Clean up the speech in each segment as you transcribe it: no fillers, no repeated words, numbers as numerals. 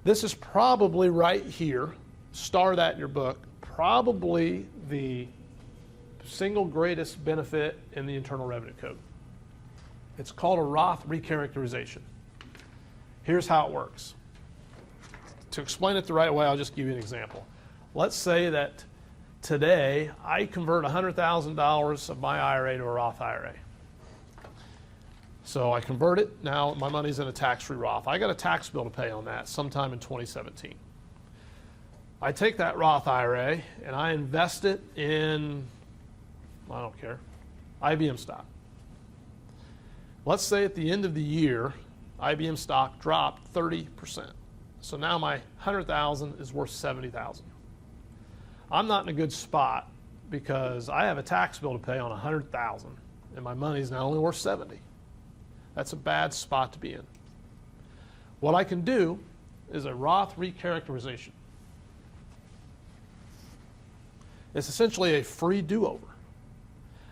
This is probably right here, star that in your book, probably the single greatest benefit in the Internal Revenue Code. It's called a Roth recharacterization. Here's how it works. To explain it the right way, I'll just give you an example. Let's say that today I convert $100,000 of my IRA to a Roth IRA. So I convert it, now my money's in a tax-free Roth. I got a tax bill to pay on that sometime in 2017. I take that Roth IRA and I invest it in, I don't care, IBM stock. Let's say at the end of the year, IBM stock dropped 30%. So now my $100,000 is worth $70,000. I'm not in a good spot because I have a tax bill to pay on $100,000 and my money is now only worth $70,000. That's a bad spot to be in. What I can do is a Roth recharacterization. It's essentially a free do-over.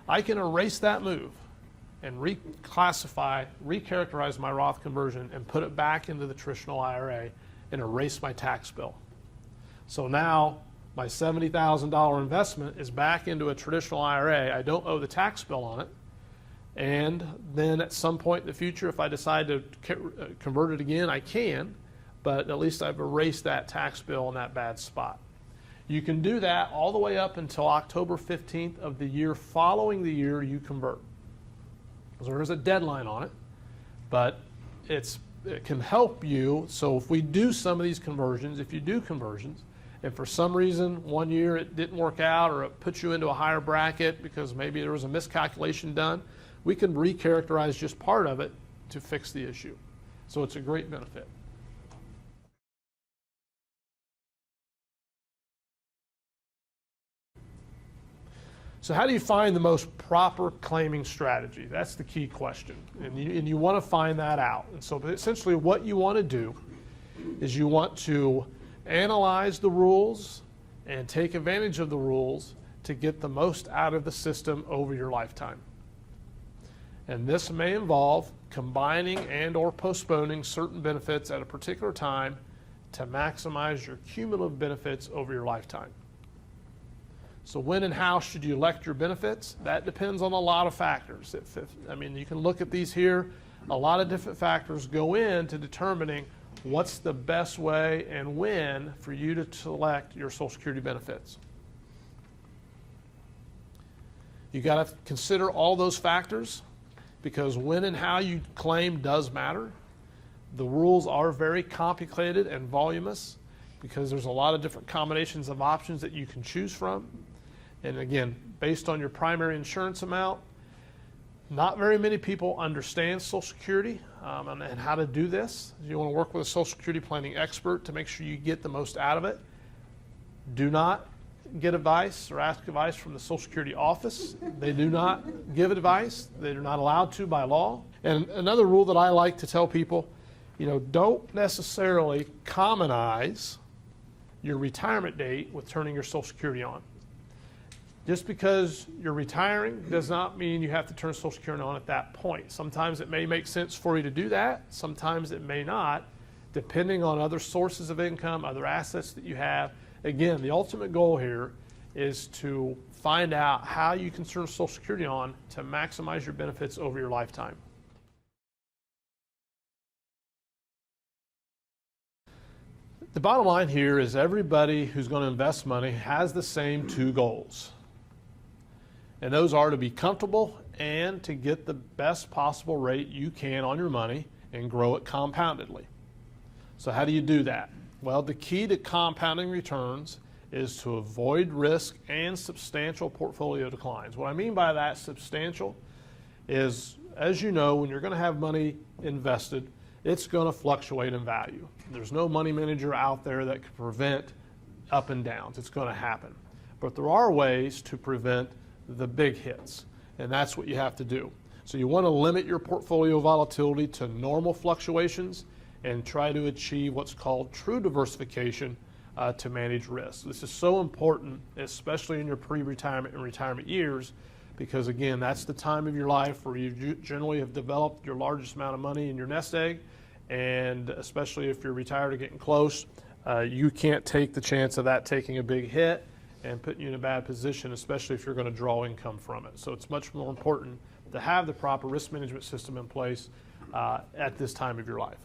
I can erase that move and reclassify, recharacterize my Roth conversion and put it back into the traditional IRA and erase my tax bill. So now my $70,000 investment is back into a traditional IRA. I don't owe the tax bill on it. And then at some point in the future, if I decide to convert it again, I can, but at least I've erased that tax bill in that bad spot. You can do that all the way up until October 15th of the year following the year you convert. So there's a deadline on it, but it can help you. So if we do some of these conversions, if you do conversions, and for some reason 1 year it didn't work out or it puts you into a higher bracket because maybe there was a miscalculation done, we can recharacterize just part of it to fix the issue. So it's a great benefit. So how do you find the most proper claiming strategy? That's the key question. And you want to find that out. And so essentially what you want to do is you want to analyze the rules and take advantage of the rules to get the most out of the system over your lifetime. And this may involve combining and or postponing certain benefits at a particular time to maximize your cumulative benefits over your lifetime. So when and how should you elect your benefits? That depends on a lot of factors. I mean, you can look at these here. A lot of different factors go into determining what's the best way and when for you to select your Social Security benefits. You got to consider all those factors, because when and how you claim does matter. The rules are very complicated and voluminous because there's a lot of different combinations of options that you can choose from. And again, based on your primary insurance amount, not very many people understand Social Security and how to do this. You want to work with a Social Security planning expert to make sure you get the most out of it. Do not get advice or ask advice from the Social Security office. They do not give advice. They're not allowed to by law. And another rule that I like to tell people, don't necessarily commonize your retirement date with turning your Social Security on. Just because you're retiring does not mean you have to turn Social Security on at that point. Sometimes it may make sense for you to do that. Sometimes it may not, depending on other sources of income, other assets that you have. Again, the ultimate goal here is to find out how you can turn Social Security on to maximize your benefits over your lifetime. The bottom line here is everybody who's going to invest money has the same two goals. And those are to be comfortable and to get the best possible rate you can on your money and grow it compoundedly. So how do you do that? Well, the key to compounding returns is to avoid risk and substantial portfolio declines. What I mean by that substantial is, as you know, when you're going to have money invested, it's going to fluctuate in value. There's no money manager out there that can prevent up and downs. It's going to happen. But there are ways to prevent the big hits, and that's what you have to do. So you want to limit your portfolio volatility to normal fluctuations and try to achieve what's called true diversification to manage risk. This is so important, especially in your pre-retirement and retirement years, because again, that's the time of your life where you generally have developed your largest amount of money in your nest egg, and especially if you're retired or getting close, you can't take the chance of that taking a big hit and putting you in a bad position, especially if you're going to draw income from it. So it's much more important to have the proper risk management system in place at this time of your life.